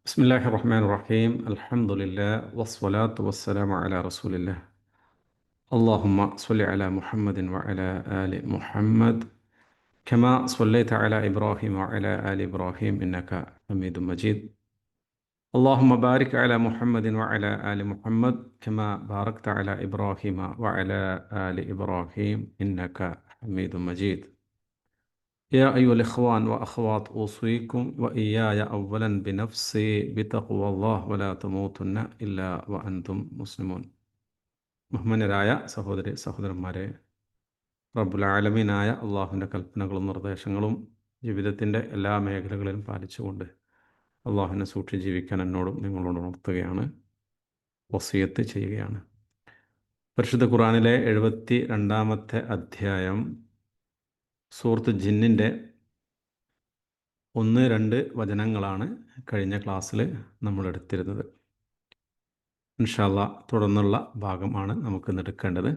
بسم الله الرحمن الرحيم الحمد لله والصلاة والسلام على رسول الله اللهم صل على محمد وعلى آل محمد كما صليت على إبراهيم وعلى آل إبراهيم إنك حميد مجيد اللهم بارك على محمد وعلى آل محمد كما باركت على إبراهيم وعلى آل إبراهيم إنك حميد مجيد يا أيها الإخوان وأخوات أوصيكم وإياي أولا بنفسي بتقوى الله ولا تموتن إلا وأنتم مسلمون ബഹുമാന്യരായ സഹോദരി സഹോദരന്മാരെ, റബ്ബുൽ ആലമീനായ അള്ളാഹുവിൻ്റെ കൽപ്പനകളും നിർദ്ദേശങ്ങളും ജീവിതത്തിൻ്റെ എല്ലാ മേഖലകളിലും പാലിച്ചുകൊണ്ട് അള്ളാഹുവിനെ സൂക്ഷിച്ച് ജീവിക്കാൻ എന്നോടും നിങ്ങളോട് ഉണർത്തുകയാണ്, വസിയത്ത് ചെയ്യുകയാണ്. പരിശുദ്ധ ഖുർആനിലെ 72-ാമത്തെ അധ്യായം സൂറത്ത് ജിന്നിൻ്റെ 1-2 വചനങ്ങളാണ് കഴിഞ്ഞ ക്ലാസ്സിൽ നമ്മൾ എടുത്തിരുന്നത്. ഇൻഷാ അല്ലാഹ് തുടർന്നുള്ള ഭാഗമാണ് നമുക്കിന്ന് എടുക്കേണ്ടത്.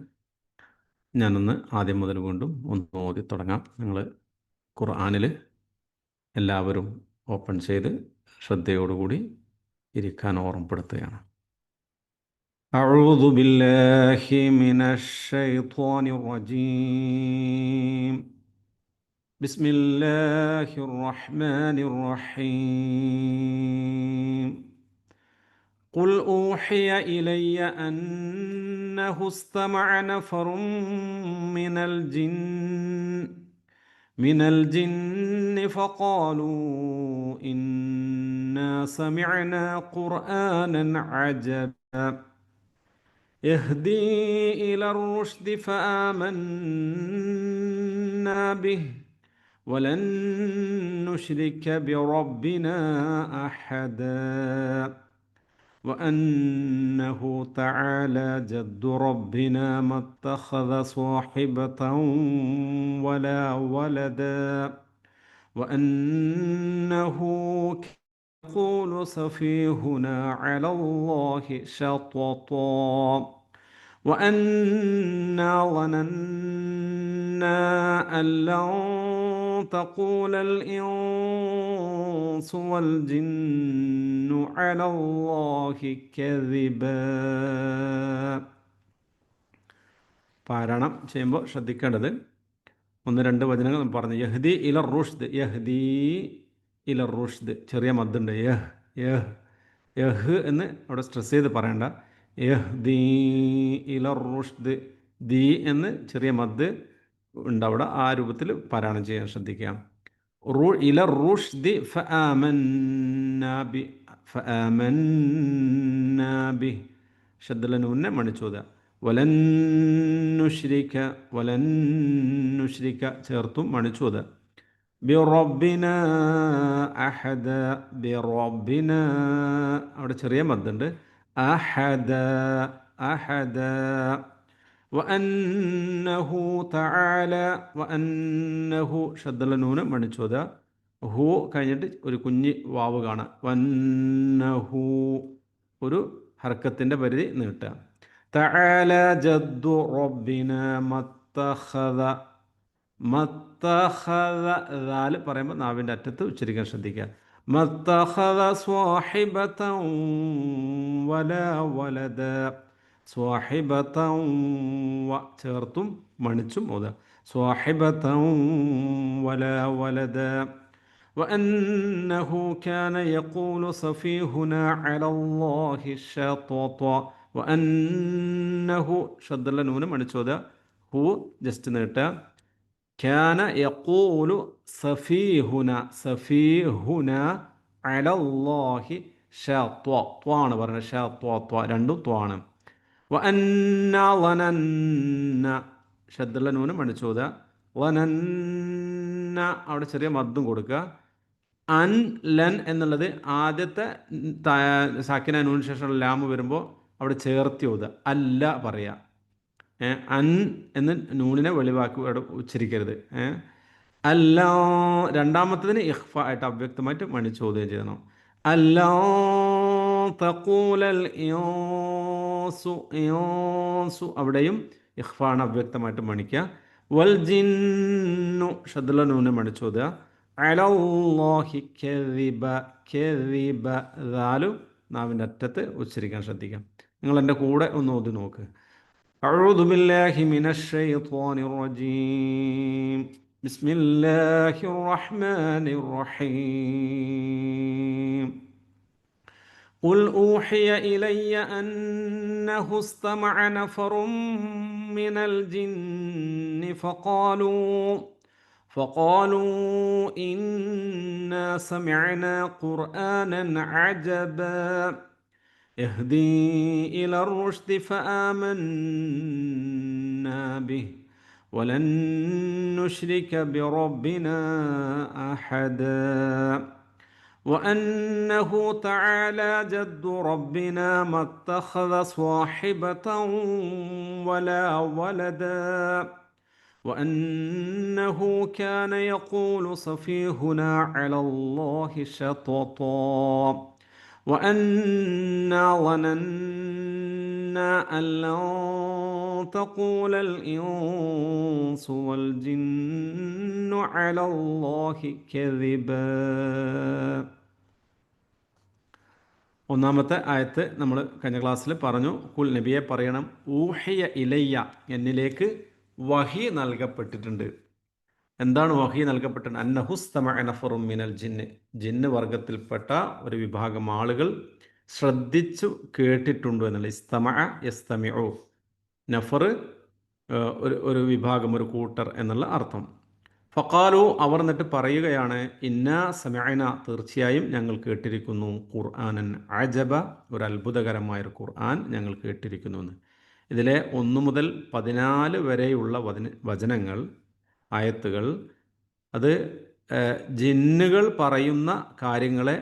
ഞാനൊന്ന് ആദ്യം മുതൽ വീണ്ടും ഒന്ന് ഓതി തുടങ്ങാം. നിങ്ങൾ ഖുർആനിൽ എല്ലാവരും ഓപ്പൺ ചെയ്ത് ശ്രദ്ധയോടുകൂടി ഇരിക്കാൻ ഓർമ്മപ്പെടുത്തുകയാണ്. അഊദു ബില്ലാഹി മിനശ് ശൈത്വാനിർ റജീം. ബിസ്മില്ലാഹിർ റഹ്മാനിർ റഹീം. ഖുൽ ഊഹിയ ഇലയ്യ അന്നഹു ഇസ്തമഅ നഫറും മിനൽ ജിന്നി ഫഖാലൂ ഇന്നാ സമിഅനാ ഖുർആനൻ അജബാ യഹ്ദീ ഇലർ റുശ്ദി ഫആമന്നാ ബിഹി വലൻ നുശ്രിക ബിറബ്ബിനാ അഹദാ وأنه تعالى جد ربنا ما اتخذ صاحبة ولا ولدا وأنه يقول سفيهنا على الله شططا وأنا ظننا أن لن تقول الإنس والجن على الله كذبا. പാരായണം ചെയ്യുമ്പോൾ ശ്രദ്ധിക്കേണ്ടത് 1-2 വചനങ്ങൾ പറഞ്ഞു. യഹ്ദി ഇലർ റുഷ്ദ്, യഹ്ദി ഇലർ റുഷ്ദ്, ചെറിയ മദ്ദുണ്ട്. യഹ് എന്ന് അവിടെ സ്ട്രെസ് ചെയ്ത് പറയണ്ട. യഹ്ദി ഇലർ റുഷ്ദ്, ദി എന്ന് ചെറിയ മദ് ഉണ്ട് അവിടെ. ആ രൂപത്തിൽ പാരായണം ചെയ്യാൻ ശ്രദ്ധിക്കുക. ഇലർ റുഷ്ദി ഫആമന്നാ ബി, ഷദ്ദുൽ നൂനെ മണിച്ചോദ. വലൻ നുശ്രിക ചേർത്തും മണിച്ചോദ. ബിറബ്ബിനാ അഹദ, ബിറബ്ബിനാ അവിടെ ചെറിയ മദ്ദുണ്ട്. അഹദ വഅന്നഹു തആല, വഅന്നഹു ഷദ്ദുൽ നൂന് മണിച്ചോദ. ഹു കഴിഞ്ഞിട്ട് ഒരു കുഞ്ഞി വാവ് കാണാം. വന്നഹു ഒരു ഹർക്കത്തിൻ്റെ പരിധി നീട്ടുക. തആല ജദ്ദു റബ്ബിന മത്തഖദ ദാൽ പറയുമ്പോൾ നാവിൻ്റെ അറ്റത്ത് ഉച്ചരിക്കാൻ ശ്രദ്ധിക്കുക. മത്തഖദ സ്വാഹിബതൻ വലാ വലദ, സ്വാഹിബതൻ വ ചേർത്തും മണിച്ചും ഓതുക. സ്വാഹിബതൻ വലാ വലദ وأنه كان يقول سفيهنا على الله شططا وأنه شد നൂന് മണിച്ചോദ. ഹു ജസ്റ്റ് നീട്ടുക. كان يقول സഫീഹുന على الله شططا, ത്വാണ് പറയുന്നത്. ഷത്വ രണ്ടും ത്വാണ്. وأنا ظننا ഷദ്ദുൽ നൂന് മണിച്ചോദ. വനന്ന അവിടെ ചെറിയ മദ്ദും കൊടുക്കുക. അൻ ലൻ എന്നുള്ളത് ആദ്യത്തെ സാക്കിന നൂന് ശേഷം ലാമ് വരുമ്പോൾ അവിടെ ചേർത്തി ഓതുക, അല്ല പറയുക. അൻ എന്ന് നൂനിനെ വെളിവാക്കി അവിടെ ഉച്ചരിക്കരുത്. അല്ല രണ്ടാമത്തതിന് ഇഖ്ഫ ആയിട്ട് അവ്യക്തമായിട്ട് മണിച്ചോദ്യം ചെയ്യണം. അല്ലാ തഖൂലൽ ഇൻസു അവിടെയും ഇഖ്ഫാണ് അവ്യക്തമായിട്ട് മണിക്കുക. വൽ ജിന്നു ഷദ്ദുൽ നൂന് മണിച്ചോദ്യ. അലല്ലാഹി കെദിബ, കെദിബ. ദാലും നാവിൻ്റെ അറ്റത്ത് ഉച്ചരിക്കാൻ ശ്രദ്ധിക്കാം. നിങ്ങൾ എൻ്റെ കൂടെ ഒന്ന് ഓതി നോക്ക്. أعوذ بالله من الشيطان الرجيم. بسم الله الرحمن الرحيم. قل أوحي إلي أنه استمع نفر من الجن فقالوا إنا سمعنا قرآنا عجبا يهدي إلى الرشد فآمنا به ولن نشرك بربنا أحدا وأنه تعالى جد ربنا ما اتخذ صاحبة ولا ولدا وأنه كان يقول سفيهنا على الله شططا وأنا ظننا أن لن تقول الإنس والجن على الله كذبا. ഒന്നാമത്തെ ആയത്ത് നമ്മൾ കഴിഞ്ഞ ക്ലാസ്സിൽ പറഞ്ഞു. കുൽ നബിയെ പറയണം, ഊഹിയ ഇലയ്യ, എന്നിലേക്ക് വഹി നൽകപ്പെട്ടിട്ടുണ്ട്. എന്താണ് വഹി നൽകപ്പെട്ടിട്ടുണ്ട്? അന്നഹുസ്തമഅ നഫറും മിനൽ ജിന്ന്, ജിന്ന് വർഗത്തിൽപ്പെട്ട ഒരു വിഭാഗം ആളുകൾ ശ്രദ്ധിച്ചു കേട്ടിട്ടുണ്ട് എന്നുള്ള. ഇസ്തമഅ യസ്തമിഉ, നഫർ ഒരു വിഭാഗം, ഒരു കൂട്ടർ എന്നുള്ള അർത്ഥം. ഫഖാലു, അവർ എന്നിട്ട് പറയുകയാണ്, ഇന്നാ സമഅന, തീർച്ചയായും ഞങ്ങൾ കേട്ടിരിക്കുന്നു, ഖുർആനൻ അജബ, ഒരു അത്ഭുതകരമായൊരു ഖുർആൻ ഞങ്ങൾ കേട്ടിരിക്കുന്നുവെന്ന്. ഇതിലെ 1 മുതൽ 14 വരെയുള്ള വചനങ്ങൾ, ആയത്തുകൾ, അത് ജിന്നുകൾ പറയുന്ന കാര്യങ്ങളെ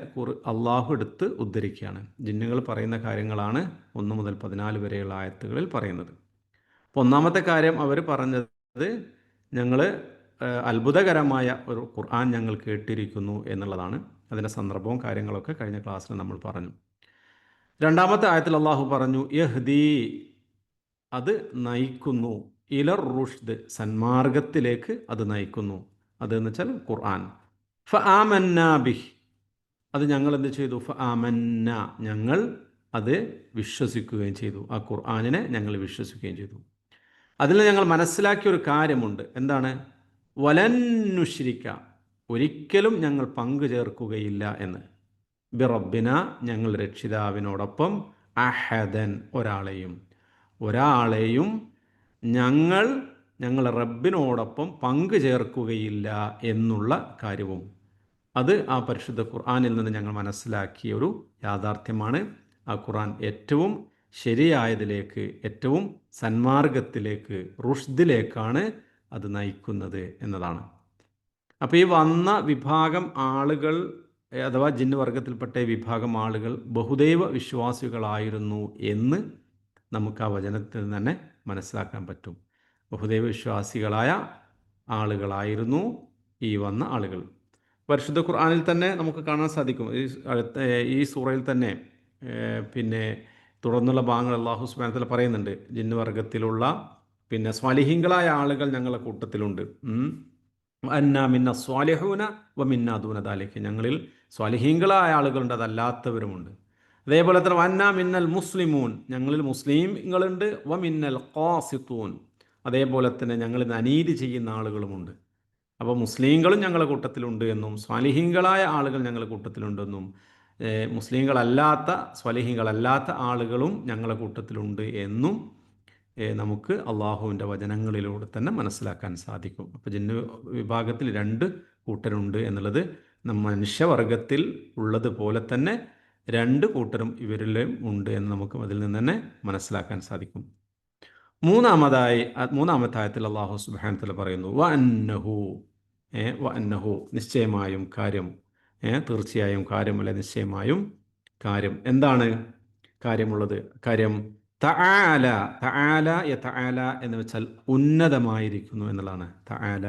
അള്ളാഹു എടുത്ത് ഉദ്ധരിക്കുകയാണ്. ജിന്നുകൾ പറയുന്ന കാര്യങ്ങളാണ് 1 മുതൽ 14 വരെയുള്ള ആയത്തുകളിൽ പറയുന്നത്. അപ്പോൾ ഒന്നാമത്തെ കാര്യം അവർ പറഞ്ഞത്, ഞങ്ങൾ അത്ഭുതകരമായ ഒരു ഖുർആൻ ഞങ്ങൾ കേട്ടിരിക്കുന്നു എന്നുള്ളതാണ്. അതിൻ്റെ സന്ദർഭവും കാര്യങ്ങളൊക്കെ കഴിഞ്ഞ ക്ലാസ്സിൽ നമ്മൾ പറഞ്ഞു. രണ്ടാമത്തെ ആയത്തിൽ അള്ളാഹു പറഞ്ഞു, യഹ്ദി, അത് നയിക്കുന്നു, ഇലർ റുഷ്ദ്, സന്മാർഗത്തിലേക്ക് അത് നയിക്കുന്നു. അതെന്ന് വെച്ചാൽ ഖുർആൻ. ഫആമന്ന ബിഹ്, അത് ഞങ്ങൾ എന്ത് ചെയ്തു? ഫആമന്ന, ഞങ്ങൾ അത് വിശ്വസിക്കുകയും ചെയ്തു. ആ ഖുർആനിനെ ഞങ്ങൾ വിശ്വസിക്കുകയും ചെയ്തു. അതിൽ ഞങ്ങൾ മനസ്സിലാക്കിയ ഒരു കാര്യമുണ്ട്. എന്താണ്? വലൻ നുശ്രിക, ഒരിക്കലും ഞങ്ങൾ പങ്കു ചേർക്കുകയില്ല എന്ന്. ബിറബ്ബിന, ഞങ്ങൾ രക്ഷിതാവിനോടൊപ്പം, അഹദൻ, ഒരാളെയും ഞങ്ങൾ റബ്ബിനോടൊപ്പം പങ്കു ചേർക്കുകയില്ല എന്നുള്ള കാര്യവും, അത് ആ പരിശുദ്ധ ഖുർആനിൽ നിന്ന് ഞങ്ങൾ മനസ്സിലാക്കിയ ഒരു യാഥാർത്ഥ്യമാണ്. ആ ഖുർആൻ ഏറ്റവും ശരിയായതിലേക്ക്, ഏറ്റവും സന്മാർഗത്തിലേക്ക്, റുഷ്ദിലേക്കാണ് അത് നയിക്കുന്നത് എന്നതാണ്. അപ്പോൾ ഈ വന്ന വിഭാഗം ആളുകൾ, അഥവാ ജിന്ന് വർഗത്തിൽപ്പെട്ട വിഭാഗം ആളുകൾ ബഹുദൈവ വിശ്വാസികളായിരുന്നു എന്ന് നമുക്ക് ആ വചനത്തിൽ തന്നെ മനസ്സിലാക്കാൻ പറ്റും. ബഹുദൈവ വിശ്വാസികളായ ആളുകളായിരുന്നു ഈ വന്ന ആളുകൾ. പരിശുദ്ധ ഖുർആനിൽ തന്നെ നമുക്ക് കാണാൻ സാധിക്കും. ഈ സൂറയിൽ തന്നെ പിന്നെ തുടർന്നുള്ള ഭാഗങ്ങൾ അല്ലാഹു സുബ്ഹാനഹു വ തആല പറയുന്നുണ്ട്. ജിന്ന് വർഗത്തിലുള്ള പിന്നെ സ്വാലിഹീങ്ങളായ ആളുകൾ ഞങ്ങളുടെ കൂട്ടത്തിലുണ്ട്. അന്നാ മിന്ന സ്വാലിഹൂന വ മിന്നാ ദൂന ദാലിക, ഞങ്ങളിൽ സ്വാലിഹീങ്ങളായ ആളുകളുണ്ട്, അതല്ലാത്തവരുമുണ്ട്. അതേപോലെ തന്നെ അന്നാ മിന്നൽ മുസ്ലിമൂൻ, ഞങ്ങളിൽ മുസ്ലിങ്ങളുണ്ട്. വ മിന്നൽ ഖാസിത്തൂൻ, അതേപോലെ തന്നെ ഞങ്ങളിൽ അനീതി ചെയ്യുന്ന ആളുകളുമുണ്ട്. അപ്പോൾ മുസ്ലിങ്ങളും ഞങ്ങളുടെ കൂട്ടത്തിലുണ്ട് എന്നും സ്വാലിഹീങ്ങളായ ആളുകൾ ഞങ്ങളുടെ കൂട്ടത്തിലുണ്ടെന്നും മുസ്ലിങ്ങളല്ലാത്ത, സ്വാലിഹീങ്ങളല്ലാത്ത ആളുകളും ഞങ്ങളുടെ കൂട്ടത്തിലുണ്ട് എന്നും നമുക്ക് അള്ളാഹുവിൻ്റെ വചനങ്ങളിലൂടെ തന്നെ മനസ്സിലാക്കാൻ സാധിക്കും. അപ്പോൾ ജിന്ന് വിഭാഗത്തിൽ 2 കൂട്ടരുണ്ട് എന്നുള്ളത് മനുഷ്യവർഗത്തിൽ ഉള്ളതുപോലെ തന്നെ 2 കൂട്ടരും ഇവരിലും ഉണ്ട് എന്ന് നമുക്ക് അതിൽ നിന്ന് തന്നെ മനസ്സിലാക്കാൻ സാധിക്കും. മൂന്നാമത്തെ ആയത്തിൽ അല്ലാഹു സുബ്ഹാനഹു വ തആല പറയുന്നു, വ അന്നഹു, നിശ്ചയമായും കാര്യം, തീർച്ചയായും കാര്യമല്ല, നിശ്ചയമായും കാര്യം. എന്താണ് കാര്യമുള്ളത്? കാര്യം തആല, തആല യതആല എന്ന് വെച്ചാൽ ഉന്നതമായിരിക്കുന്നു എന്നുള്ളതാണ്. തആല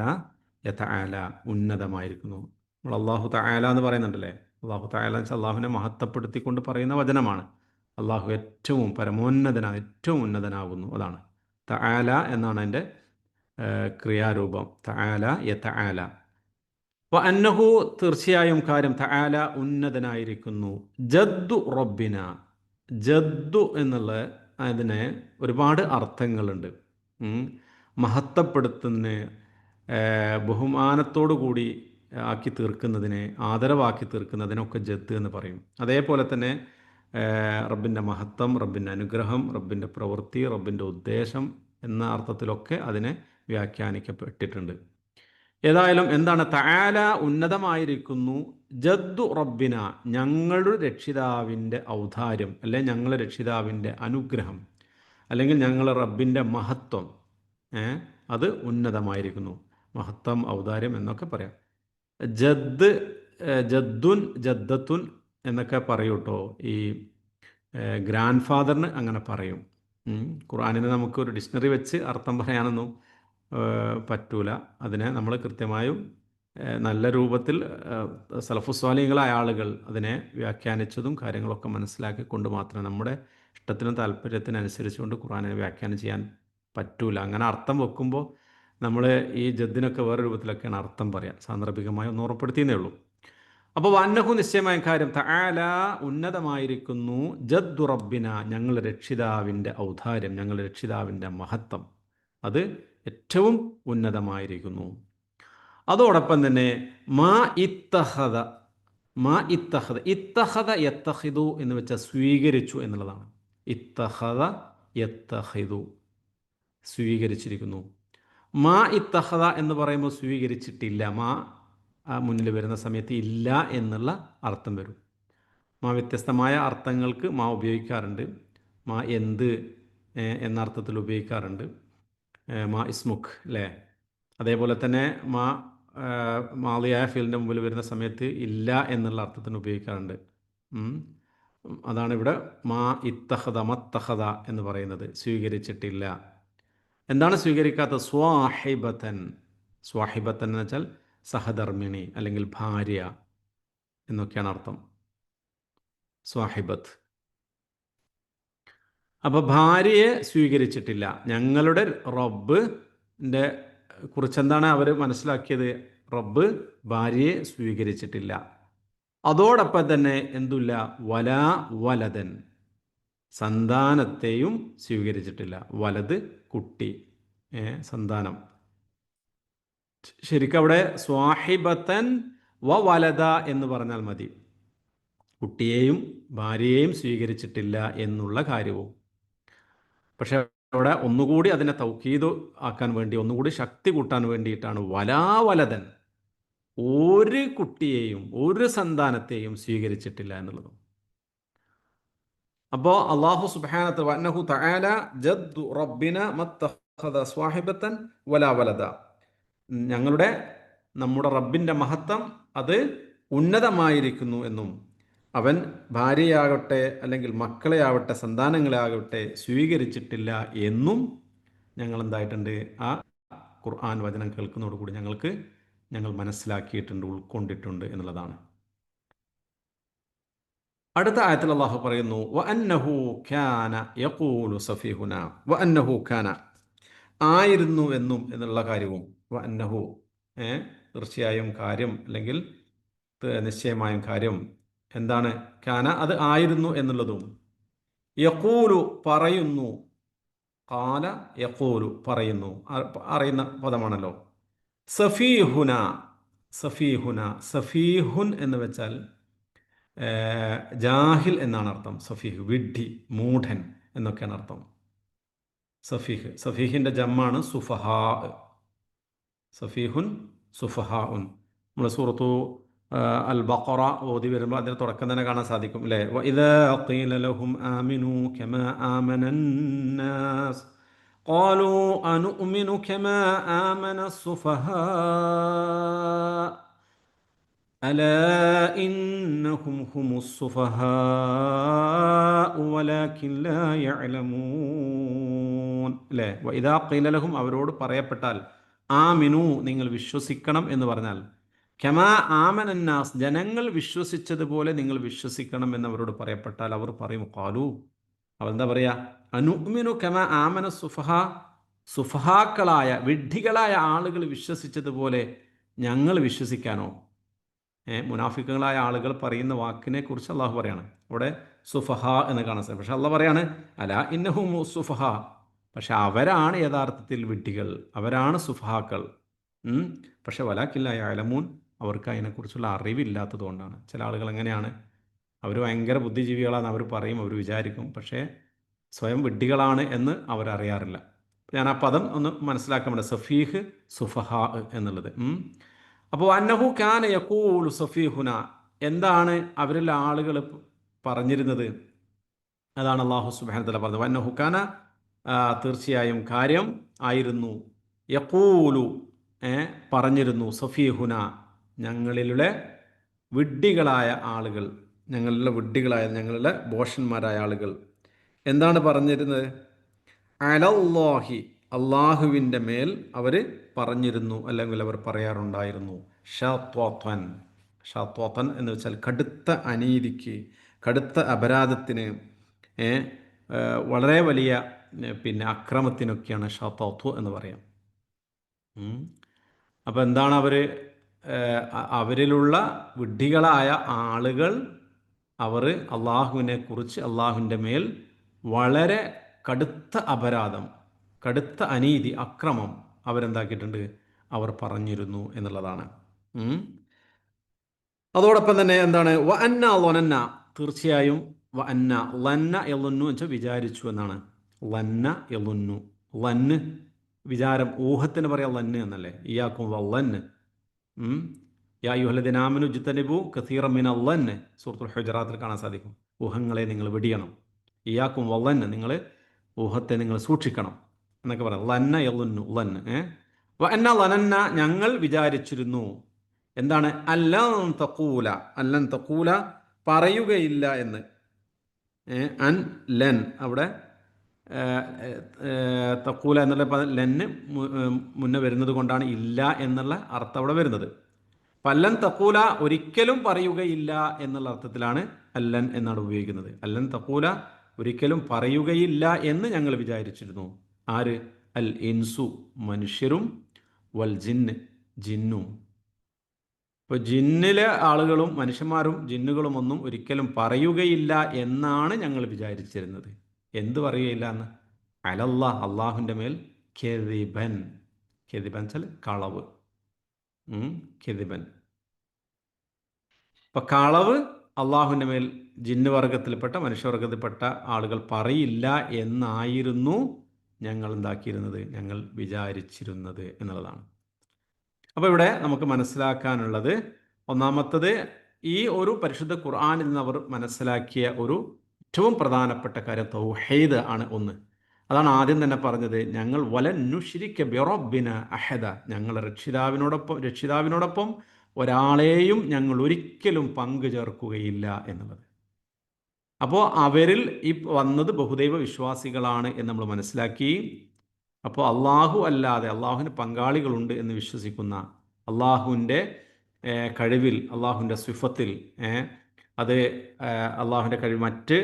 യതആല, ഉന്നതമായിരിക്കുന്നു. നമ്മൾ അല്ലാഹു തആല എന്ന് പറയുന്നുണ്ടല്ലേ. അല്ലാഹു തആല എന്ന് വെച്ചാൽ അള്ളാഹുവിനെ മഹത്വപ്പെടുത്തിക്കൊണ്ട് പറയുന്ന വചനമാണ്. അള്ളാഹു ഏറ്റവും പരമോന്നതനാണ്, ഏറ്റവും ഉന്നതനാകുന്നു. അതാണ് തആല എന്നാണ് അതിൻ്റെ ക്രിയാരൂപം. തആല യതആല. അന്നഹു തീർച്ചയായും കാര്യം തആല ഉന്നതനായിരിക്കുന്നു. ജദ്ദു റബ്ബിന, ജദ്ദു എന്നുള്ള അതിന് ഒരുപാട് അർത്ഥങ്ങളുണ്ട്. ഉം. മഹത്വപ്പെടുത്തുന്നതിന്, ബഹുമാനത്തോടു കൂടി ആക്കി തീർക്കുന്നതിനെ, ആദരവാക്കി തീർക്കുന്നതിനൊക്കെ ജദ് എന്ന് പറയും. അതേപോലെ തന്നെ റബ്ബിൻ്റെ മഹത്വം, റബ്ബിൻ്റെ അനുഗ്രഹം, റബ്ബിൻ്റെ പ്രവൃത്തി, റബ്ബിൻ്റെ ഉദ്ദേശം എന്ന അർത്ഥത്തിലൊക്കെ അതിനെ വ്യാഖ്യാനിക്കപ്പെട്ടിട്ടുണ്ട്. ഏതായാലും എന്താണ് തആല ഉന്നതമായിരിക്കുന്നു, ജദ്ദു റബ്ബിന ഞങ്ങളുടെ രക്ഷിതാവിൻ്റെ ഔദാര്യം, അല്ലെങ്കിൽ ഞങ്ങളുടെ രക്ഷിതാവിൻ്റെ അനുഗ്രഹം, അല്ലെങ്കിൽ ഞങ്ങളുടെ റബ്ബിൻ്റെ മഹത്വം, ഏ, അത് ഉന്നതമായിരിക്കുന്നു. മഹത്വം, ഔദാര്യം എന്നൊക്കെ പറയാം. ജദ്, ജദ്ദുൻ, ജദ്ദത്തുൻ എന്നൊക്കെ പറയൂ കേട്ടോ. ഈ ഗ്രാൻഡ് ഫാദറിന് അങ്ങനെ പറയും. ഖുർആനിന് നമുക്കൊരു ഡിക്ഷണറി വെച്ച് അർത്ഥം പറയാനൊന്നും പറ്റൂല. അതിനെ നമ്മൾ കൃത്യമായും നല്ല രൂപത്തിൽ സലഫുസ്വാലികളായ ആളുകൾ അതിനെ വ്യാഖ്യാനിച്ചതും കാര്യങ്ങളൊക്കെ മനസ്സിലാക്കിക്കൊണ്ട് മാത്രമേ, നമ്മുടെ ഇഷ്ടത്തിനും താല്പര്യത്തിനനുസരിച്ചുകൊണ്ട് ഖുർആനിനെ വ്യാഖ്യാനം ചെയ്യാൻ പറ്റൂല. അങ്ങനെ അർത്ഥം വെക്കുമ്പോൾ നമ്മൾ ഈ ജദ്ദിനൊക്കെ വേറെ രൂപത്തിലൊക്കെയാണ് അർത്ഥം പറയാം. സാന്ദർഭികമായി ഒന്ന് ഉറപ്പെടുത്തിയെന്നേ ഉള്ളൂ. അപ്പോൾ വന്നഹു നിശ്ചയമായ കാര്യം തആല ഉന്നതമായിരിക്കുന്നു, ജദ്ദു റബ്ബിന ഞങ്ങളുടെ രക്ഷിതാവിൻ്റെ ഔദാര്യം, ഞങ്ങളുടെ രക്ഷിതാവിൻ്റെ മഹത്വം, അത് ഏറ്റവും ഉന്നതമായിരിക്കുന്നു. അതോടൊപ്പം തന്നെ മാ ഇത്തഹദ, മാ ഇത്തഹദ, ഇത്തഹദ യത്തഹിദു എന്ന് വെച്ചാൽ സ്വീകരിച്ചു എന്നുള്ളതാണ്. ഇത്തഹദ യത്തഹിദു, സ്വീകരിച്ചിരിക്കുന്നു. മാ ഇത്തഹദ എന്ന് പറയുമ്പോൾ സ്വീകരിച്ചിട്ടില്ല. മാ മുന്നിൽ വരുന്ന സമയത്ത് ഇല്ല എന്നുള്ള അർത്ഥം വരും. മാ വ്യത്യസ്തമായ അർത്ഥങ്ങൾക്ക് മാ ഉപയോഗിക്കാറുണ്ട്. മാ എന്ത് എന്ന അർത്ഥത്തിൽ ഉപയോഗിക്കാറുണ്ട്. മാ ഇസ്മുഖ് അല്ലേ. അതേപോലെ തന്നെ മാ മാളിയായ ഫീലിൻ്റെ മുമ്പിൽ വരുന്ന സമയത്ത് ഇല്ല എന്നുള്ള അർത്ഥത്തിന് ഉപയോഗിക്കാറുണ്ട്. അതാണ് ഇവിടെ മാ ഇത്തഹദ മത്തഹദ എന്ന് പറയുന്നത്, സ്വീകരിച്ചിട്ടില്ല. എന്താണ് സ്വീകരിക്കാത്തത്? സ്വാഹിബത്തൻ. സ്വാഹിബത്തൻ എന്ന് വെച്ചാൽ സഹധർമ്മിണി അല്ലെങ്കിൽ ഭാര്യ എന്നൊക്കെയാണ് അർത്ഥം. സ്വാഹിബത്ത്. അപ്പോൾ ഭാര്യയെ സ്വീകരിച്ചിട്ടില്ല. ഞങ്ങളുടെ റബ്ബിൻ്റെ കുറിച്ചെന്താണ് അവർ മനസ്സിലാക്കിയത്? റബ്ബ് ഭാര്യയെ സ്വീകരിച്ചിട്ടില്ല. അതോടൊപ്പം തന്നെ എന്തുമില്ല, വലാ വലതൻ, സന്താനത്തെയും സ്വീകരിച്ചിട്ടില്ല. വലത് കുട്ടി, സന്താനം. ശരിക്കും അവിടെ സ്വാഹിബത്തൻ വ വലത എന്ന് പറഞ്ഞാൽ മതി. കുട്ടിയെയും ഭാര്യയെയും സ്വീകരിച്ചിട്ടില്ല എന്നുള്ള കാര്യവും. പക്ഷെ അവിടെ ഒന്നുകൂടി അതിനെ തൗക്കീദ് ആക്കാൻ വേണ്ടി, ഒന്നുകൂടി ശക്തി കൂട്ടാൻ വേണ്ടിയിട്ടാണ് വലാവലതൻ, ഒരു കുട്ടിയെയും ഒരു സന്താനത്തെയും സ്വീകരിച്ചിട്ടില്ല എന്നുള്ളതും. അപ്പോൾ അല്ലാഹു സുബ്ഹാനഹു വഅന്നഹു തആല ജദ്ദു റബ്ബിന മത്തഖദ സ്വാഹിബത്തൻ വലാ വലദ, ഞങ്ങളുടെ നമ്മുടെ റബ്ബിൻ്റെ മഹത്വം അത് ഉന്നതമായിരിക്കുന്നു എന്നും അവൻ ഭാര്യയാകട്ടെ അല്ലെങ്കിൽ മക്കളെയാവട്ടെ സന്താനങ്ങളെയാകട്ടെ സ്വീകരിച്ചിട്ടില്ല എന്നും ഞങ്ങൾ എന്തായിട്ടുണ്ട്, ആ ഖുർആൻ വചനം കേൾക്കുന്നതോടുകൂടി ഞങ്ങൾ മനസ്സിലാക്കിയിട്ടുണ്ട്, ഉൾക്കൊണ്ടിട്ടുണ്ട് എന്നുള്ളതാണ്. അടുത്ത ആയത്തിൽ അല്ലാഹു പറയുന്നു, വഅന്നഹു കാന യഖൂലു സഫീഹുന, വഅന്നഹു കാന ആയിരുന്നു എന്നും എന്നുള്ള കാര്യവും. വഅന്നഹു തീർച്ചയായും കാര്യം അല്ലെങ്കിൽ നിശ്ചയമായും കാര്യം എന്താണ്? കാന അത് ആയിരുന്നു എന്നുള്ളതും. യഖൂലു പറയുന്നു, ഖാല യഖൂലു പറയുന്നു, അറിയുന്ന പദമാണല്ലോ. സഫീഹുന, സഫീഹുന, സഫീഹുൻ എന്ന് വെച്ചാൽ ജാഹിൽ എന്നാണ് അർത്ഥം. സഫീഹ് വിഡ്ഢി, മൂഢൻ എന്നൊക്കെയാണ് അർത്ഥം. സഫീഹ്, സഫീഹിൻ്റെ ജമ്മാണ് സുഫഹാ. സഫീഹുൻ സുഫഹാഉൻ. നമ്മൾ സൂറത്തു അൽ ബഖറ ഓതി വരുമ്പോൾ അതിന് തുടക്കം തന്നെ കാണാൻ സാധിക്കും അല്ലേ. വഇദാ ഖീല ലഹും ആമിനൂ കമാ ആമനന്നാസ് ഖാലൂ അനുഅ്മിനു കമാ ആമനസ്സുഫഹാ അലാ ഇന്നഹും ഹുമുസ്സുഫഹാഉ വലാകിൻ ലാ യഅലമൂൻ അല്ലേ. വഇദാ ഖീല ലഹും അവരോട് പറയപ്പെട്ടാൽ, ആമിനു നിങ്ങൾ വിശ്വസിക്കണം എന്ന് പറഞ്ഞാൽ, കമാ ആമനന്നാസ് ജനങ്ങൾ വിശ്വസിച്ചതുപോലെ നിങ്ങൾ വിശ്വസിക്കണം എന്നവരോട് പറയപ്പെട്ടാൽ അവർ പറയും, ഖാലു അവരെന്താ പറയാ, അനുഅ്മിനു കമാ ആമന സുഫഹാ, സുഫഹാക്കളായ വിഡ്ഢികളായ ആളുകൾ വിശ്വസിച്ചതുപോലെ ഞങ്ങൾ വിശ്വസിക്കാനോ? മുനാഫിക്കുകളായ ആളുകൾ പറയുന്ന വാക്കിനെ കുറിച്ച് അള്ളാഹു പറയാണ്. അവിടെ സുഫഹ എന്ന് കാണാൻ സാധിക്കും. പക്ഷെ അള്ളാഹ് പറയാണ് അല ഇന്നഹും സുഫഹ, പക്ഷെ അവരാണ് യഥാർത്ഥത്തിൽ വിഡ്ഢികൾ, അവരാണ് സുഫഹാക്കൾ. പക്ഷെ വലാക്കില്ല യഅലമൂൻ, അവർക്ക് അതിനെക്കുറിച്ചുള്ള അറിവില്ലാത്തത് കൊണ്ടാണ്. ചില ആളുകൾ എങ്ങനെയാണ്, അവർ ഭയങ്കര ബുദ്ധിജീവികളാണ് അവർ പറയും, അവർ വിചാരിക്കും, പക്ഷേ സ്വയം വിഡ്ഢികളാണ് എന്ന് അവരറിയാറില്ല. ഞാൻ ആ പദം ഒന്ന് മനസ്സിലാക്കാൻ വേണ്ടി സഫീഹ് സുഫഹ എന്നുള്ളത്. അപ്പോൾ അന്നഹു കാന യഖൂലു സഫീഹുന, എന്താണ് അവരിൽ ആളുകൾ പറഞ്ഞിരുന്നത്? അതാണ് അല്ലാഹു സുബ്ഹാനഹു വ തആല പറഞ്ഞത്. അന്നഹു കാന, തീർച്ചയായും കാര്യം ആയിരുന്നു, യഖൂലു, പറഞ്ഞിരുന്നു, സഫീഹുന, ഞങ്ങളിലെ വിഡ്ഢികളായ ആളുകൾ, ഞങ്ങളിലെ ബോഷന്മാരായ ആളുകൾ എന്താണ് പറഞ്ഞിരുന്നത്? അലല്ലാഹി, അള്ളാഹുവിൻ്റെ മേൽ അവർ പറഞ്ഞിരുന്നു, അല്ലെങ്കിൽ അവർ പറയാറുണ്ടായിരുന്നു, ഷത്വൻ. ഷത്വൻ എന്ന് വെച്ചാൽ കടുത്ത അനീതിക്ക്, കടുത്ത അപരാധത്തിന്, വളരെ വലിയ പിന്നെ അക്രമത്തിനൊക്കെയാണ് ഷത്വ എന്ന് പറയാം. അപ്പോൾ എന്താണ് അവരിലുള്ള വിഡ്ഢികളായ ആളുകൾ, അവർ അള്ളാഹുവിനെ കുറിച്ച്, അള്ളാഹുവിൻ്റെ മേൽ വളരെ കടുത്ത അപരാധം, കടുത്ത അനീതി, അക്രമം അവരെന്താക്കിയിട്ടുണ്ട്, അവർ പറഞ്ഞിരുന്നു എന്നുള്ളതാണ്. അതോടൊപ്പം തന്നെ എന്താണ്, വ അന്ന ലൊനന്ന, തീർച്ചയായും വ അന്ന, ലന്ന എളുന്നു വെച്ചാൽ വിചാരിച്ചു എന്നാണ്. ലന്ന എളുന്നു, ലന്ന് വിചാരം, ഊഹത്തിന് പറയാം ലന്ന് എന്നല്ലേ. ഇയാക്കും വല്ലന്ന്, യാ യുഹല്ലദീന ആമനു ഇജ്തനിബു കസീറൻ മിനൽ ലന്ന്, സൂറത്തുൽ ഹുജറാത്തിൽ കാണാൻ സാധിക്കും. ഊഹങ്ങളെ നിങ്ങൾ വെടിയണം. ഇയാക്കും വല്ലന്ന്, നിങ്ങൾ ഊഹത്തെ നിങ്ങൾ സൂക്ഷിക്കണം എന്നൊക്കെ പറയാം. ലന്ന എളുന്നു, ലന്ന്. വ അന്ന ലനന്ന, ഞങ്ങൾ വിചാരിച്ചിരുന്നു. എന്താണ്? അല്ലൻ തഖൂല, അല്ലൻ തഖൂല, പറയുകയില്ല എന്ന്. അൻ ലൻ, അവിടെ തഖൂല എന്നുള്ള ലന്ന് മുന്നേ വരുന്നത് കൊണ്ടാണ് ഇല്ല എന്നുള്ള അർത്ഥം അവിടെ വരുന്നത്. അല്ലൻ തഖൂല, ഒരിക്കലും പറയുകയില്ല എന്നുള്ള അർത്ഥത്തിലാണ് അല്ലൻ എന്നാണ് ഉപയോഗിക്കുന്നത്. അല്ലൻ തഖൂല, ഒരിക്കലും പറയുകയില്ല എന്ന് ഞങ്ങൾ വിചാരിച്ചിരുന്നു. ആര്? അൽ ഇൻസു, മനുഷ്യരും, വൽ ജിന്ന്, ജിന്നും. ഇപ്പോൾ ജിന്നിലെ ആളുകളും മനുഷ്യന്മാരും ജിന്നുകളും ഒന്നും ഒരിക്കലും പറയുകയില്ല എന്നാണ് ഞങ്ങൾ വിചാരിച്ചിരുന്നത്. എന്ത് പറയുകയില്ല എന്ന്? അലല്ലാ, അള്ളാഹുവിൻ്റെ മേൽ, കെദിബൻ. കെദിബൻ വെച്ചാൽ കളവ്. കെദിബൻ, ഇപ്പം കളവ് അള്ളാഹുവിൻ്റെ മേൽ ജിന്ന് വർഗത്തിൽപ്പെട്ട, മനുഷ്യവർഗത്തിൽപ്പെട്ട ആളുകൾ പറയില്ല എന്നായിരുന്നു ഞങ്ങൾ എന്താക്കിയിരുന്നത്, ഞങ്ങൾ വിചാരിച്ചിരുന്നത് എന്നുള്ളതാണ്. അപ്പോൾ ഇവിടെ നമുക്ക് മനസ്സിലാക്കാനുള്ളത്, ഒന്നാമത്തത്, ഈ ഒരു പരിശുദ്ധ ഖുർആനിൽ നിന്ന് അവർ മനസ്സിലാക്കിയ ഒരു ഏറ്റവും പ്രധാനപ്പെട്ട കാര്യം തൗഹീദ് ആണ്. അതാണ് ആദ്യം തന്നെ പറഞ്ഞത്, ഞങ്ങൾ വലൻ നുശ്രിക ബിറബ്ബിന അഹദ, ഞങ്ങളുടെ രക്ഷിതാവിനോടൊപ്പം ഒരാളെയും ഞങ്ങൾ ഒരിക്കലും പങ്കു ചേർക്കുകയില്ല എന്നുള്ളത്. അപ്പോൾ അവരിൽ ഈ വന്നത് ബഹുദൈവ വിശ്വാസികളാണ് എന്ന് നമ്മൾ മനസ്സിലാക്കി. അപ്പോൾ അള്ളാഹു അല്ലാതെ, അള്ളാഹുവിന് പങ്കാളികളുണ്ട് എന്ന് വിശ്വസിക്കുന്ന, അള്ളാഹുവിൻ്റെ കഴിവിൽ, അള്ളാഹുവിൻ്റെ സിഫത്തിൽ, അത് അള്ളാഹുവിൻ്റെ കഴിവ് മറ്റ്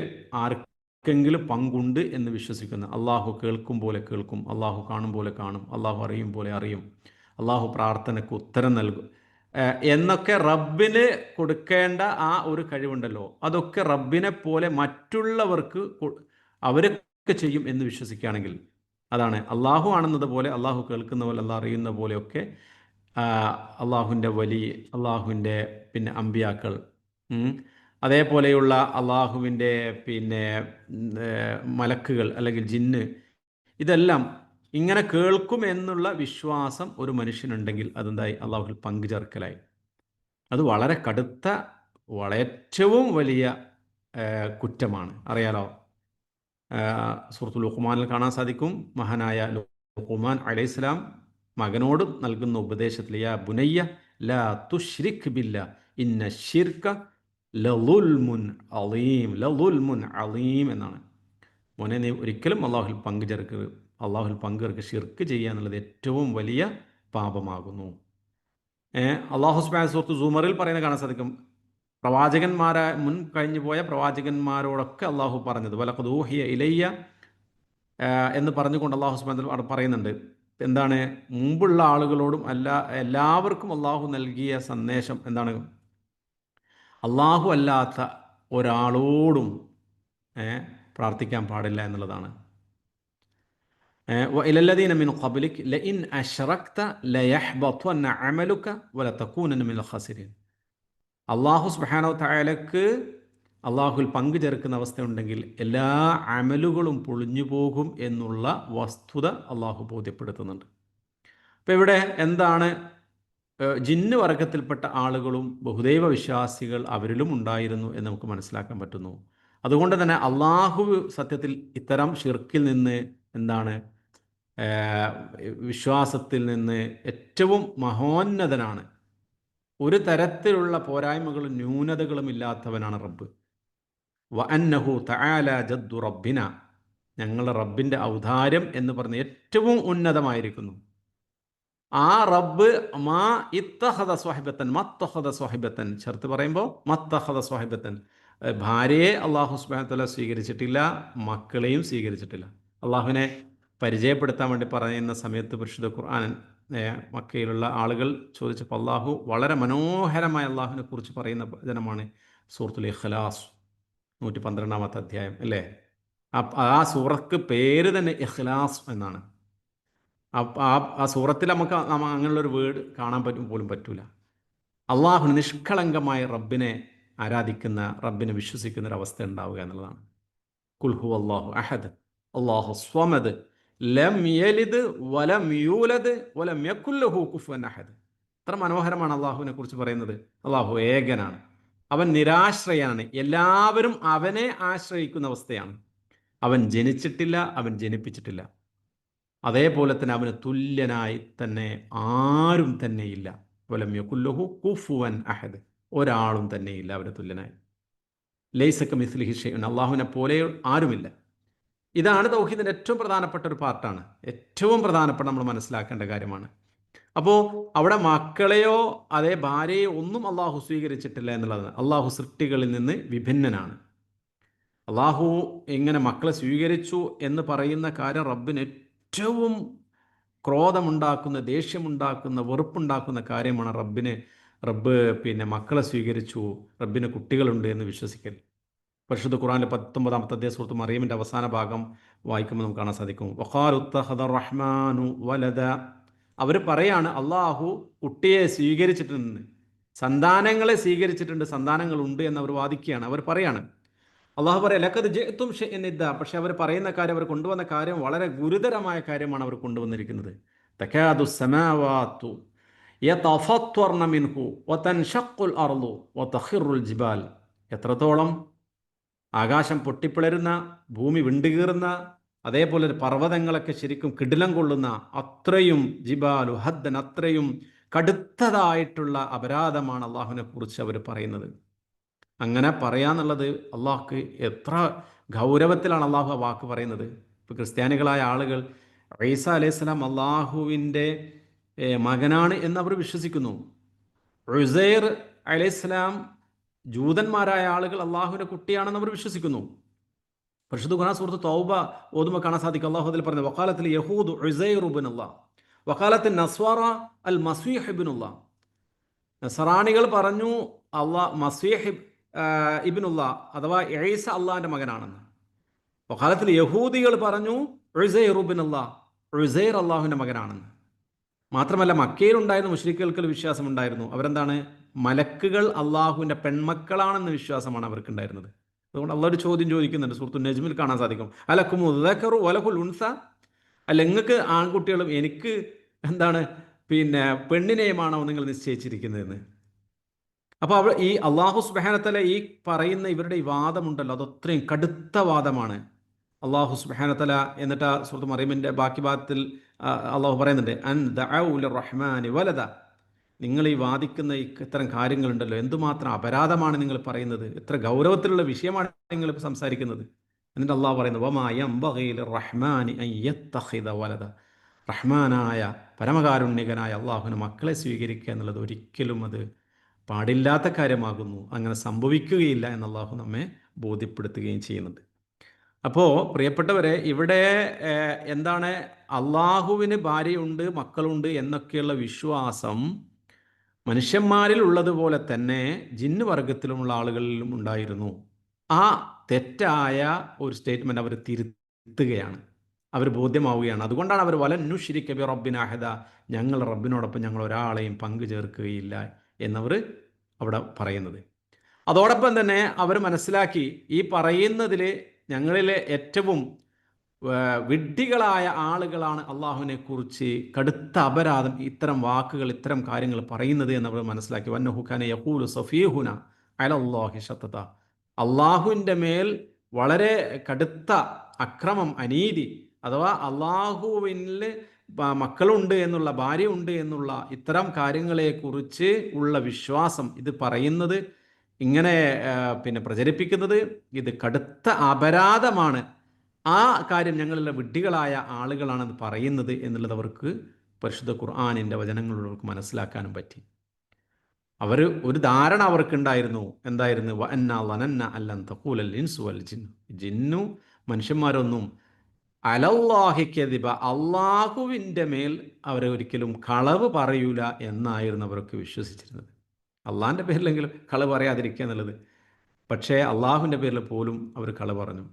ആർക്കെങ്കിലും പങ്കുണ്ട് എന്ന് വിശ്വസിക്കുന്ന, അള്ളാഹു കേൾക്കും പോലെ കേൾക്കും, അള്ളാഹു കാണും പോലെ കാണും, അള്ളാഹു അറിയും പോലെ അറിയും, അള്ളാഹു പ്രാർത്ഥനയ്ക്ക് ഉത്തരം നൽകും എന്നൊക്കെ റബ്ബിന് കൊടുക്കേണ്ട ആ ഒരു കഴിവുണ്ടല്ലോ, അതൊക്കെ റബ്ബിനെ പോലെ മറ്റുള്ളവർക്ക് അവരൊക്കെ ചെയ്യും എന്ന് വിശ്വസിക്കുകയാണെങ്കിൽ, അതാണ് അള്ളാഹു ആണെന്നത് പോലെ, അള്ളാഹു കേൾക്കുന്ന പോലെ, അള്ളാഹ് അറിയുന്ന പോലെയൊക്കെ അള്ളാഹുവിൻ്റെ അള്ളാഹുവിൻ്റെ പിന്നെ അമ്പിയാക്കൾ, അതേപോലെയുള്ള അള്ളാഹുവിൻ്റെ പിന്നെ മലക്കുകൾ അല്ലെങ്കിൽ ജിന്ന്, ഇതെല്ലാം ഇങ്ങനെ കേൾക്കും എന്നുള്ള വിശ്വാസം ഒരു മനുഷ്യനുണ്ടെങ്കിൽ അതെന്തായി? അള്ളാഹുവിൽ പങ്കുചേർക്കലായി. അത് വളരെ കടുത്ത, ഏറ്റവും വലിയ കുറ്റമാണ്. അറിയാലോ, സൂറത്തുൽ ലുഖ്മാനിൽ കാണാൻ സാധിക്കും, മഹാനായ ലുഖ്മാൻ അലൈഹിസ്സലാം മകനോട് നൽകുന്ന ഉപദേശത്തിൽ, യാ ബുനയ്യ ലാ തുശ്രിക് ബില്ലാ ഇന്ന ശിർക ലളുൽമുൻ അളീം, ലളുൽമുൻ അളീം എന്നാണ്. മോനെ, നീ ഒരിക്കലും അള്ളാഹുൽ പങ്കുചേർക്കരുത്, അള്ളാഹുൽ പങ്കുചേർക്ക് ഷിർക്ക് ചെയ്യുക എന്നുള്ളത് ഏറ്റവും വലിയ പാപമാകുന്നു. അള്ളാഹു സുബ്ഹാനഹു സൂറത്ത് സൂമറിൽ പറയുന്നത് കാണാൻ സാധിക്കും, മുൻ കഴിഞ്ഞു പോയ പ്രവാചകന്മാരോടൊക്കെ അള്ളാഹു പറഞ്ഞത്, വലഖദ് ഊഹിയ ഇലയ്യ എന്ന് പറഞ്ഞുകൊണ്ട് അള്ളാഹു സുബ്ഹാനഹു പറയുന്നുണ്ട്, എന്താണ്, മുമ്പുള്ള ആളുകളോടും എല്ലാവർക്കും അള്ളാഹു നൽകിയ സന്ദേശം എന്താണ്? അള്ളാഹു അല്ലാത്ത ഒരാളോടും പ്രാർത്ഥിക്കാൻ പാടില്ല എന്നുള്ളതാണ്. വഇലല്ലദീന മിൻ ഖബ്ലിക് ലഇൻ അശ്റക്ത ലയഹ്ബത്വന്ന അമലുക വലതകൂനന്ന മിനൽ ഖാസിരീൻ. അള്ളാഹു സുബ്ഹാനഹു വ തആലക്ക് അള്ളാഹുൽ പങ്കു ചേർക്കുന്ന അവസ്ഥയുണ്ടെങ്കിൽ എല്ലാ അമലുകളും പൊളിഞ്ഞു പോകും എന്നുള്ള വസ്തുത അള്ളാഹു ബോധ്യപ്പെടുത്തുന്നുണ്ട്. അപ്പോൾ ഇവിടെ എന്താണ്, ജിന്ന് വർഗത്തിൽപ്പെട്ട ആളുകളും ബഹുദൈവ വിശ്വാസികൾ അവരിലും ഉണ്ടായിരുന്നു എന്ന് നമുക്ക് മനസ്സിലാക്കാൻ പറ്റുന്നു. അതുകൊണ്ട് തന്നെ അള്ളാഹു സത്യത്തിൽ ഇത്തരം ഷിർക്കിൽ നിന്ന് എന്താണ്, വിശ്വാസത്തിൽ നിന്ന് ഏറ്റവും മഹോന്നതനാണ്. ഒരു തരത്തിലുള്ള പോരായ്മകളും ന്യൂനതകളും ഇല്ലാത്തവനാണ് റബ്ബ്. വഅന്നഹു തആല ജദ്ദു റബ്ബിന, ഞങ്ങളുടെ റബ്ബിൻ്റെ ഔദാര്യം എന്ന് പറഞ്ഞ് ഏറ്റവും ഉന്നതമായിരിക്കുന്നു. ആ റബ്ബ് മാ ഇത്തഹദ സ്വാഹിബത്തൻ മത്തഹദ സ്വാഹിബത്തൻ, ചേർത്ത് പറയുമ്പോൾ മത്തഹദ സ്വാഹിബത്തൻ, ഭാര്യയെ അള്ളാഹു സുബ്ഹാനഹു വ തആല സ്വീകരിച്ചിട്ടില്ല, മക്കളെയും സ്വീകരിച്ചിട്ടില്ല. അള്ളാഹുവിനെ പരിചയപ്പെടുത്താൻ വേണ്ടി പറയുന്ന സമയത്ത് പരിശുദ്ധ ഖുർആൻ മക്കയിലുള്ള ആളുകൾ ചോദിച്ചപ്പോൾ അള്ളാഹു വളരെ മനോഹരമായ അള്ളാഹുവിനെ കുറിച്ച് പറയുന്ന വചനമാണ് സൂറത്തുൽ ഇഖ്ലാസ് 112-ാമത്തെ അധ്യായം അല്ലേ? ആ സൂറക്ക് പേര് തന്നെ ഇഖ്ലാസ് എന്നാണ്. ആ സൂറത്തിൽ നമുക്ക് അങ്ങനെയുള്ളൊരു വേർഡ് കാണാൻ പോലും പറ്റൂല. അള്ളാഹുവിന് നിഷ്കളങ്കമായ റബ്ബിനെ ആരാധിക്കുന്ന, റബ്ബിനെ വിശ്വസിക്കുന്ന ഒരു അവസ്ഥ ഉണ്ടാവുക എന്നുള്ളതാണ്. ഖുൽ ഹുവല്ലാഹു അഹദ് അല്ലാഹു സ്വമദ് ലം യലിദ് വലം യൂലദ് വലം യകുൽ ലഹു കുഫുവൻ അഹദ്. എത്ര മനോഹരമാണ് അള്ളാഹുവിനെ കുറിച്ച് പറയുന്നത്. അള്ളാഹു ഏകനാണ്, അവൻ നിരാശ്രയനാണ്, എല്ലാവരും അവനെ ആശ്രയിക്കുന്ന അവസ്ഥയാണ്. അവൻ ജനിച്ചിട്ടില്ല, അവൻ ജനിപ്പിച്ചിട്ടില്ല. അതേപോലെ തന്നെ അവന് തുല്യനായി തന്നെ ആരും തന്നെയില്ല. വലം യകുൽ ലഹു കുഫുവൻ അഹദ്, ഒരാളും തന്നെയില്ല അവന് തുല്യനായി. ലൈസ കമിസ്ലിഹി ഷൈഉൻ, അള്ളാഹുവിനെ പോലെ ആരുമില്ല. ഇതാണ് തൗഹീദിൻ്റെ ഏറ്റവും പ്രധാനപ്പെട്ട ഒരു പാർട്ടാണ്, ഏറ്റവും പ്രധാനപ്പെട്ട നമ്മൾ മനസ്സിലാക്കേണ്ട കാര്യമാണ്. അപ്പോൾ അവിടെ മക്കളെയോ അതേ ഭാര്യയോ ഒന്നും അള്ളാഹു സ്വീകരിച്ചിട്ടില്ല എന്നുള്ളതാണ്. അള്ളാഹു സൃഷ്ടികളിൽ നിന്ന് വിഭിന്നനാണ്. അള്ളാഹു എങ്ങനെ മക്കളെ സ്വീകരിച്ചു എന്ന് പറയുന്ന കാര്യം റബ്ബിന് ഏറ്റവും ക്രോധമുണ്ടാക്കുന്ന, ദേഷ്യമുണ്ടാക്കുന്ന, വെറുപ്പുണ്ടാക്കുന്ന കാര്യമാണ്. റബ്ബ് മക്കളെ സ്വീകരിച്ചു, റബ്ബിന് കുട്ടികളുണ്ട് എന്ന് വിശ്വസിക്കൽ. പരിശുദ്ധ ഖുർആനിലെ 19-ാമത്തെ അധ്യായം സൂറത്ത് മറിയമിൻ്റെ അവസാന ഭാഗം വായിക്കുമ്പോൾ നമുക്ക് കാണാൻ സാധിക്കും. വഖാലു ഇത്തഖദ റഹ്മാനു വലദ, അവർ പറയാണ് അള്ളാഹു കുട്ടിയെ സ്വീകരിച്ചിട്ടുണ്ട്, സന്താനങ്ങളെ സ്വീകരിച്ചിട്ടുണ്ട്, സന്താനങ്ങളുണ്ട് എന്ന് അവർ വാദിക്കുകയാണ്. അവർ പറയാണ്, അള്ളാഹു പറയാം ലഖദ് ജിഅ്തും ഷൈഅൻ ഇദ്ദാ, പക്ഷെ അവർ പറയുന്ന കാര്യം, അവർ കൊണ്ടുവന്ന കാര്യം വളരെ ഗുരുതരമായ കാര്യമാണ് അവർ കൊണ്ടുവന്നിരിക്കുന്നത്. തകാദു സമാവാതു യതഫത്വർന മിൻഹു വതൻഷഖുൽ അർളു വതഖിറുൽ ജിബാൽ. എത്രത്തോളം ആകാശം പൊട്ടിപ്പിളരുന്ന, ഭൂമി വിണ്ടുകീറുന്ന, അതേപോലെ പർവ്വതങ്ങളൊക്കെ ശരിക്കും കിടിലം കൊള്ളുന്ന അത്രയും ജിബാലു ഹദ്ദൻ, അത്രയും കടുത്തതായിട്ടുള്ള അപരാധമാണ് അള്ളാഹുവിനെ കുറിച്ച് അവർ പറയുന്നത്. അങ്ങനെ പറയാന്നുള്ളത് അള്ളാഹ്ക്ക് എത്ര ഗൗരവത്തിലാണ് അള്ളാഹു ആ വാക്ക് പറയുന്നത്. ഇപ്പോൾ ക്രിസ്ത്യാനികളായ ആളുകൾ ഈസ അലൈഹിസ്സലാം അള്ളാഹുവിൻ്റെ മകനാണ് എന്ന് അവർ വിശ്വസിക്കുന്നു. ഉസൈർ അലൈഹിസ്സലാം, ജൂതന്മാരായ ആളുകൾ അള്ളാഹുവിൻ്റെ കുട്ടിയാണെന്ന് അവർ വിശ്വസിക്കുന്നു. പരിശുദ്ധ ഖുർആൻ സൂറത്ത് തൗബ ഓതുമ്പോൾ കാണാൻ സാധിക്കും അള്ളാഹു അതിൽ പറഞ്ഞത് വഖാലത്തിൽ യഹൂദ് ഉസൈർ ഇബ്നുല്ലാഹ് വഖാലത്തിൽ നസ്വാറ അൽ മസീഹ് ഇബ്നുല്ലാഹ്. നസറാണികൾ പറഞ്ഞു മസീഹ് ഇബ്നുല്ലാഹ് അഥവാ ഈസ അള്ളാഹിൻ്റെ മകനാണെന്ന്. വഖാലത്തിൽ യഹൂദികൾ പറഞ്ഞു ഉസൈർ ഇബ്നുല്ലാഹ്, ഉസൈർ അള്ളാഹുവിൻ്റെ മകനാണെന്ന്. മാത്രമല്ല മക്കയിലുണ്ടായിരുന്ന മുശ്രിക്കുകൾക്ക് വിശ്വാസമുണ്ടായിരുന്നു. അവരെന്താണ്, മലക്കുകൾ അള്ളാഹുവിൻ്റെ പെൺമക്കളാണെന്ന വിശ്വാസമാണ് അവർക്കുണ്ടായിരുന്നത്. അതുകൊണ്ട് അള്ളാഹു ചോദ്യം ചോദിക്കുന്നുണ്ട്, സൂറത്തുൽ നജ്മിൽ കാണാൻ സാധിക്കും, അലക്കുമു ദക്കറു വലഹുൽ ഉൻസ, അല്ല നിങ്ങൾക്ക് ആൺകുട്ടികളും എനിക്ക് എന്താണ് പെണ്ണിനെയുമാണോ നിങ്ങൾ നിശ്ചയിച്ചിരിക്കുന്നതെന്ന്. അപ്പോൾ അവർ ഈ അള്ളാഹു സുബ്ഹാനഹു വ തആല ഈ പറയുന്ന ഇവരുടെ ഈ വാദമുണ്ടല്ലോ, അതത്രയും കടുത്ത വാദമാണ്. അള്ളാഹു സുബ്ഹാനഹു വ തആല എന്നിട്ട് സൂറത്ത് മറിയമിൻ്റെ ബാക്കി ഭാഗത്തിൽ അള്ളാഹു പറയുന്നുണ്ട്, അൻ ദഅഉ ലിർറഹ്മാനി വലദ, നിങ്ങൾ ഈ വാദിക്കുന്ന ഇത്തരം കാര്യങ്ങളുണ്ടല്ലോ, എന്തുമാത്രം അപരാധമാണ് നിങ്ങൾ പറയുന്നത്, എത്ര ഗൗരവത്തിലുള്ള വിഷയമാണ് നിങ്ങൾ സംസാരിക്കുന്നത്. എന്നിട്ട് അള്ളാഹു പറയുന്നത് വമാ യംബഗി ലിർറഹ്മാനി അൻ യത്തഖിദ വലദ, റഹ്മാനായ പരമകാരുണ്യകനായ അള്ളാഹുവിന് മക്കളെ സ്വീകരിക്കുക എന്നുള്ളത് ഒരിക്കലും അത് പാടില്ലാത്ത കാര്യമാകുന്നു, അങ്ങനെ സംഭവിക്കുകയില്ല എന്ന് അള്ളാഹു നമ്മെ ബോധ്യപ്പെടുത്തുകയും ചെയ്യുന്നുണ്ട്. അപ്പോൾ പ്രിയപ്പെട്ടവരെ, ഇവിടെ എന്താണ്, അള്ളാഹുവിന് ഭാര്യയുണ്ട് മക്കളുണ്ട് എന്നൊക്കെയുള്ള വിശ്വാസം മനുഷ്യന്മാരിൽ ഉള്ളതുപോലെ തന്നെ ജിന്ന് വർഗത്തിലുമുള്ള ആളുകളിലും ഉണ്ടായിരുന്നു. ആ തെറ്റായ ഒരു സ്റ്റേറ്റ്മെന്റ് അവർ തിരുത്തുകയാണ്, അവർ ബോധ്യമാവുകയാണ്. അതുകൊണ്ടാണ് അവർ വലന്നുശ്രിക ബി റബ്ബിന അഹദ, ഞങ്ങൾ റബ്ബിനോടൊപ്പം ഞങ്ങൾ ഒരാളെയും പങ്കു ചേർക്കുകയില്ല എന്നവർ അവിടെ പറയുന്നത്. അതോടൊപ്പം തന്നെ അവർ മനസ്സിലാക്കി, ഈ പറയുന്നതിൽ ഞങ്ങളിലെ ഏറ്റവും വിഡ്ഢികളായ ആളുകളാണ് അള്ളാഹുവിനെ കുറിച്ച് കടുത്ത അപരാധം ഇത്തരം വാക്കുകൾ ഇത്തരം കാര്യങ്ങൾ പറയുന്നത് എന്നവർ മനസ്സിലാക്കി. വന്നഹുഖാന യഖൂലു സഫീഹുന അലല്ലാഹി ശത്തത, അള്ളാഹുവിൻ്റെ മേൽ വളരെ കടുത്ത അക്രമം, അനീതി, അഥവാ അള്ളാഹുവിൽ മക്കളുണ്ട് എന്നുള്ള, ഭാര്യയുണ്ട് എന്നുള്ള ഇത്തരം കാര്യങ്ങളെക്കുറിച്ച് ഉള്ള വിശ്വാസം, ഇത് പറയുന്നത്, ഇങ്ങനെ പിന്നെ പ്രചരിപ്പിക്കുന്നത്, ഇത് കടുത്ത അപരാധമാണ്. ആ കാര്യം ഞങ്ങളിലെ വിഡ്ഢികളായ ആളുകളാണത് പറയുന്നത് എന്നുള്ളത് അവർക്ക് പരിശുദ്ധ ഖുർആനിൻ്റെ വചനങ്ങളിലൂടെ മനസ്സിലാക്കാനും പറ്റി. അവർ ഒരു ധാരണ അവർക്കുണ്ടായിരുന്നു. എന്തായിരുന്നു? വഅന്നാ ലനന്ന അല്ലൻ തഖൂലൽ ഇൻസു വൽ ജിന്നു, ജിന്നു മനുഷ്യന്മാരൊന്നും അലല്ലാഹി കദിബ, അള്ളാഹുവിൻ്റെ മേൽ അവരൊരിക്കലും കളവ് പറയൂല എന്നായിരുന്നു അവരൊക്കെ വിശ്വസിച്ചിരുന്നത്. അള്ളാഹിൻ്റെ പേരിലെങ്കിലും കളവ് പറയാതിരിക്കുക എന്നുള്ളത്. പക്ഷേ അള്ളാഹുവിൻ്റെ പേരിൽ പോലും അവർ കളവ് പറഞ്ഞു.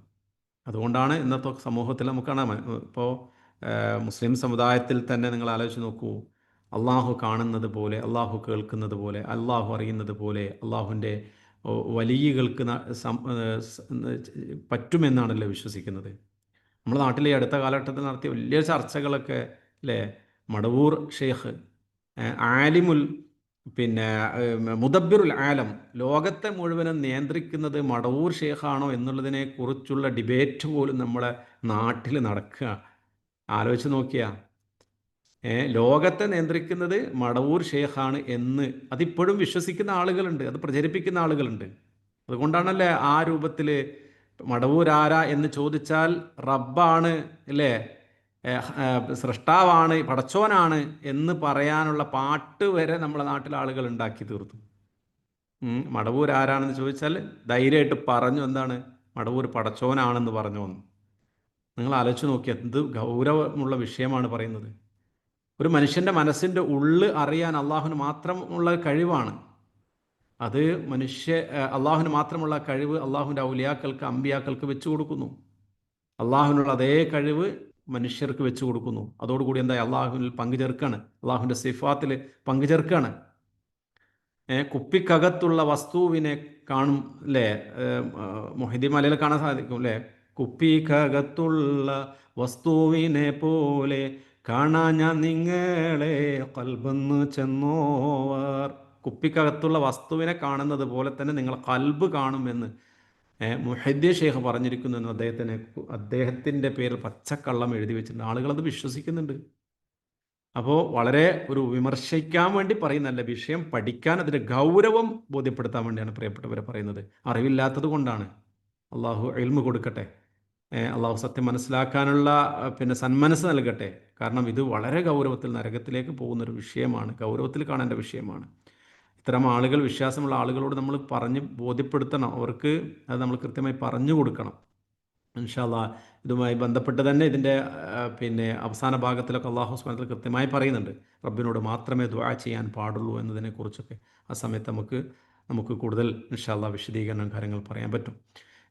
അതുകൊണ്ടാണ് ഇന്നത്തെ സമൂഹത്തിൽ നമുക്ക് കാണാം. ഇപ്പോൾ മുസ്ലിം സമുദായത്തിൽ തന്നെ നിങ്ങൾ ആലോചിച്ച് നോക്കൂ, അള്ളാഹു കാണുന്നത് പോലെ, അള്ളാഹു കേൾക്കുന്നത് പോലെ, അള്ളാഹു അറിയുന്നത് പോലെ അള്ളാഹുവിൻ്റെ വലിയകൾക്ക് പറ്റുമെന്നാണല്ലോ വിശ്വസിക്കുന്നത്. നമ്മുടെ നാട്ടിലെ അടുത്ത കാലഘട്ടത്തിൽ നടത്തിയ വലിയ ചർച്ചകളൊക്കെ അല്ലേ, മടവൂർ ഷെയ്ഖ് ആലിമുൽ, പിന്നെ മുദബ്ബിറുൽ ആലം, ലോകത്തെ മുഴുവനും നിയന്ത്രിക്കുന്നത് മടവൂർ ഷെയ്ഖാണോ എന്നുള്ളതിനെ കുറിച്ചുള്ള ഡിബേറ്റ് പോലും നമ്മളെ നാട്ടിൽ നടക്കുക. ആലോചിച്ച് നോക്കിയാ, ലോകത്തെ നിയന്ത്രിക്കുന്നത് മടവൂർ ഷെയ്ഖാണ് എന്ന് അതിപ്പോഴും വിശ്വസിക്കുന്ന ആളുകളുണ്ട്, അത് പ്രചരിപ്പിക്കുന്ന ആളുകളുണ്ട്. അതുകൊണ്ടാണല്ലേ ആ രൂപത്തിൽ മടവൂർ ആരാ എന്ന് ചോദിച്ചാൽ റബ്ബാണ് അല്ലേ, സൃഷ്ടാവാണ്, പടച്ചോനാണ് എന്ന് പറയാനുള്ള പാട്ട് വരെ നമ്മളെ നാട്ടിലെ ആളുകൾ ഉണ്ടാക്കി തീർത്തു. മടവൂർ ആരാണെന്ന് ചോദിച്ചാൽ ധൈര്യമായിട്ട് പറഞ്ഞു, എന്താണ്, മടവൂർ പടച്ചോനാണെന്ന് പറഞ്ഞു വന്നു. നിങ്ങൾ ആലോചിച്ച് നോക്കിയാൽ എന്ത് ഗൗരവമുള്ള വിഷയമാണ് പറയുന്നത്. ഒരു മനുഷ്യൻ്റെ മനസ്സിൻ്റെ ഉള്ള് അറിയാൻ അള്ളാഹുവിന് മാത്രമുള്ള കഴിവാണ് അത്. അള്ളാഹുവിന് മാത്രമുള്ള കഴിവ് അള്ളാഹുവിൻ്റെ ഔലിയാക്കൾക്ക്, അമ്പിയാക്കൾക്ക് വെച്ചു കൊടുക്കുന്നു. അള്ളാഹുവിനുള്ള അതേ കഴിവ് മനുഷ്യർക്ക് വെച്ചു കൊടുക്കുന്നു. അതോടുകൂടി എന്താ, അള്ളാഹുവിൽ പങ്കുചേർക്കാണ്, അള്ളാഹുവിൻ്റെ സിഫാത്തിൽ പങ്കുചേർക്കാണ്. കുപ്പിക്കകത്തുള്ള വസ്തുവിനെ കാണും അല്ലേ, മൊഹിദ്ദീൻ മലയിൽ കാണാൻ സാധിക്കും അല്ലേ, കുപ്പിക്കകത്തുള്ള വസ്തുവിനെ പോലെ കാണാൻ ഞാൻ നിങ്ങളെ കൽബെന്ന് ചെന്നോവർ. കുപ്പിക്കകത്തുള്ള വസ്തുവിനെ കാണുന്നത് പോലെ തന്നെ നിങ്ങൾ കൽബ് കാണുമെന്ന് മുഹദ്ദീൻ ഷെയ്ഖ് പറഞ്ഞിരിക്കുന്നു എന്ന് അദ്ദേഹത്തിൻ്റെ പേരിൽ പച്ചക്കള്ളം എഴുതി വെച്ചിട്ടുണ്ട്. ആളുകളത് വിശ്വസിക്കുന്നുണ്ട്. അപ്പോൾ വളരെ ഒരു വിമർശിക്കാൻ വേണ്ടി പറയുന്നല്ല, വിഷയം പഠിക്കാൻ, അതിൻ്റെ ഗൗരവം ബോധ്യപ്പെടുത്താൻ വേണ്ടിയാണ് പ്രിയപ്പെട്ടവരെ പറയുന്നത്. അറിവില്ലാത്തത് കൊണ്ടാണ്. അള്ളാഹു ഇൽമ് കൊടുക്കട്ടെ, അള്ളാഹു സത്യം മനസ്സിലാക്കാനുള്ള പിന്നെ സന്മനസ് നൽകട്ടെ. കാരണം ഇത് വളരെ ഗൗരവത്തിൽ നരകത്തിലേക്ക് പോകുന്നൊരു വിഷയമാണ്, ഗൗരവത്തിൽ കാണേണ്ട വിഷയമാണ്. ഇത്തരം ആളുകൾ, വിശ്വാസമുള്ള ആളുകളോട് നമ്മൾ പറഞ്ഞ് ബോധ്യപ്പെടുത്തണം, അവർക്ക് അത് നമ്മൾ കൃത്യമായി പറഞ്ഞു കൊടുക്കണം. ഇൻഷാ അല്ലാഹ് ഇതുമായി ബന്ധപ്പെട്ട് തന്നെ ഇതിൻ്റെ പിന്നെ അവസാന ഭാഗത്തിലൊക്കെ അള്ളാഹു സുബ്ഹാനഹു വ തആല കൃത്യമായി പറയുന്നുണ്ട്, റബ്ബിനോട് മാത്രമേ ദുആ ചെയ്യാൻ പാടുള്ളൂ എന്നതിനെക്കുറിച്ചൊക്കെ. ആ സമയത്ത് നമുക്ക് കൂടുതൽ ഇൻഷാ അല്ലാഹ് വിശദീകരണം കാര്യങ്ങൾ പറയാൻ പറ്റും.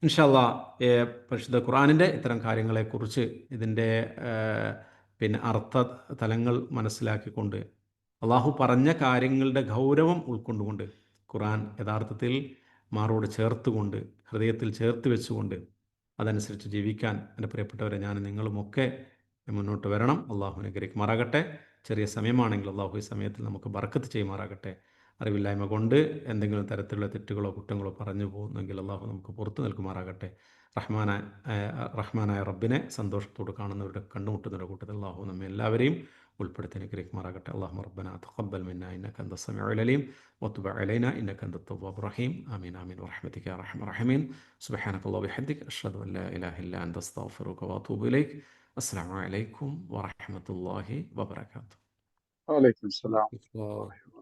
ഇൻഷാ അല്ലാഹ് പരിശുദ്ധ ഖുർആനിൻ്റെ ഇത്തരം കാര്യങ്ങളെക്കുറിച്ച്, ഇതിൻ്റെ പിന്നെ അർത്ഥ തലങ്ങൾ മനസ്സിലാക്കിക്കൊണ്ട്, അള്ളാഹു പറഞ്ഞ കാര്യങ്ങളുടെ ഗൗരവം ഉൾക്കൊണ്ടുകൊണ്ട്, ഖുർആൻ യഥാർത്ഥത്തിൽ മാറോട് ചേർത്തുകൊണ്ട്, ഹൃദയത്തിൽ ചേർത്ത് വെച്ചുകൊണ്ട് അതനുസരിച്ച് ജീവിക്കാൻ എൻ്റെ പ്രിയപ്പെട്ടവരെ ഞാൻ നിങ്ങളുമൊക്കെ മുന്നോട്ട് വരണം. അള്ളാഹു അനുഗ്രഹിക്കുമാറാകട്ടെ. ചെറിയ സമയമാണെങ്കിൽ അള്ളാഹു ഈ സമയത്തിൽ നമുക്ക് ബർക്കത്ത് ചെയ്യുമാറാകട്ടെ. അറിവില്ലായ്മ കൊണ്ട് എന്തെങ്കിലും തരത്തിലുള്ള തെറ്റുകളോ കുറ്റങ്ങളോ പറഞ്ഞു പോകുന്നെങ്കിൽ അള്ളാഹു നമുക്ക് പുറത്തു നിൽക്കുമാറാകട്ടെ. റഹ്മാനായ റബ്ബിനെ സന്തോഷത്തോട് കാണുന്നവരുടെ കണ്ടുമുട്ടുന്നവരുടെ കൂട്ടത്തിൽ അള്ളാഹു നമ്മെ എല്ലാവരെയും ഉൾപ്പെടുത്തി അനുഗ്രഹിക്കുമാറാകട്ടെ. അല്ലാഹുമ്മ റബ്ബനാ തഖബ്ബൽ മിന്നാ ഇന്നക അന്ത സമീഉൽ അലീം വതുബ് അലൈനാ ഇന്നക അന്ത തവ്വാബുർ റഹീം. ആമീൻ ആമീൻ വറഹ്മതിക യാ അർഹമർ റഹീമീൻ. സുബ്ഹാനകല്ലാഹി വബിഹംദിക അഷ്ഹദു അൻ ലാ ഇലാഹ ഇല്ലാ അൻത അസ്തഗ്ഫിറുക വഅതൂബു ഇലൈക്. അസ്സലാമു അലൈക്കും വറഹ്മത്തുള്ളാഹി വബറകാതുഹു. وعليكم السلام ورحمة الله